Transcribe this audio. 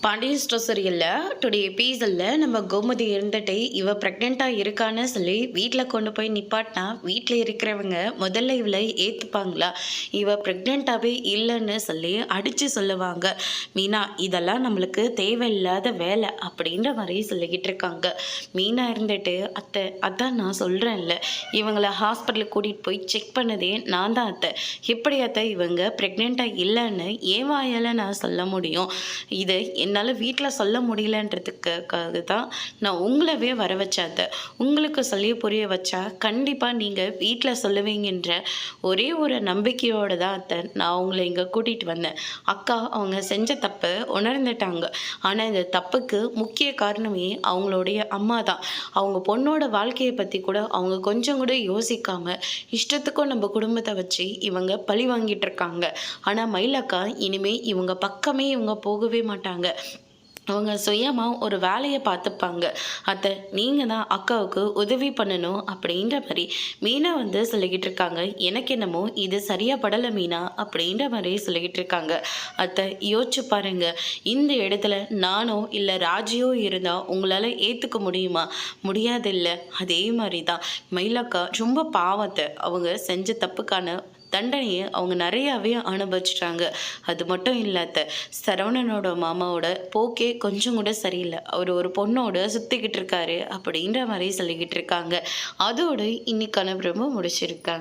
Pandian store சீரியலில் today எபிசோடில் நம்ம கோமதி இருந்துட்டு இவ ப்ரெக்னெண்ட்டாக இருக்கான்னு சொல்லி வீட்டில் கொண்டு போய் நிப்பாட்டினா வீட்டில் இருக்கிறவங்க முதல்ல இவளை ஏற்றுப்பாங்களா? இவ ப்ரெக்னெண்ட்டாகவே இல்லைன்னு சொல்லி அடித்து சொல்லுவாங்க. மீனா இதெல்லாம் நம்மளுக்கு தேவையில்லாத வேலை அப்படின்ற மாதிரி சொல்லிக்கிட்டு இருக்காங்க. மீனா இருந்துட்டு அத்தை அதான் நான் சொல்கிறேன்ல, இவங்களை ஹாஸ்பிட்டலுக்கு கூட்டிகிட்டு போய் செக் பண்ணதே நான் தான் அத்தை. எப்படி அத்தை இவங்க ப்ரெக்னெண்ட்டாக இல்லைன்னு ஏன் வாயால் நான் சொல்ல முடியும்? இது என்னால் வீட்டில் சொல்ல முடியலன்றதுக்காக தான் நான் உங்களவே வர வச்சாத. உங்களுக்கு சொல்லி புரிய வச்சா கண்டிப்பாக நீங்கள் வீட்டில் சொல்லுவீங்கன்ற ஒரே ஒரு நம்பிக்கையோடு தான் அத்தை நான் உங்களை இங்கே கூட்டிகிட்டு வந்தேன். அக்கா அவங்க செஞ்ச தப்பை உணர்ந்துட்டாங்க. ஆனால் இந்த தப்புக்கு முக்கிய காரணமே அவங்களுடைய அம்மா தான். அவங்க பொண்ணோட வாழ்க்கையை பற்றி கூட அவங்க கொஞ்சம் கூட யோசிக்காமல் இஷ்டத்துக்கும் நம்ம குடும்பத்தை வச்சு இவங்க பழி வாங்கிட்டு இருக்காங்க. ஆனால் மயிலக்கா இனிமேல் இவங்க பக்கமே இவங்க போகவே மாட்டாங்க. அவங்க சுயமாக ஒரு வேலையை பார்த்துப்பாங்க. அத்தை நீங்கள் தான் அக்காவுக்கு உதவி பண்ணணும் அப்படின்ற மாதிரி மீனா வந்து சொல்லிக்கிட்டு இருக்காங்க. எனக்கு என்னமோ இது சரியாக படலை மீனா அப்படின்ற மாதிரி சொல்லிக்கிட்டு இருக்காங்க. அத்தை யோசிச்சு பாருங்க, இந்த இடத்துல நானோ இல்லை ராஜியோ இருந்தால் உங்களால் ஏற்றுக்க முடியுமா? முடியாதில்ல. அதே மாதிரி தான் மயிலக்கா ரொம்ப பாவத்தை அவங்க செஞ்ச தப்புக்கான தண்டனையை அவங்க நிறையாவே அனுபவிச்சிட்டாங்க. அது மட்டும் இல்லாத சரவணனோட மாமாவோட போக்கே கொஞ்சம் கூட சரியில்லை. அவர் ஒரு பொண்ணோட சுற்றிக்கிட்டு இருக்காரு அப்படின்ற மாதிரி சொல்லிக்கிட்டு இருக்காங்க. அதோடு இன்னைக்கான பிரம்ம முடிச்சிருக்காங்க.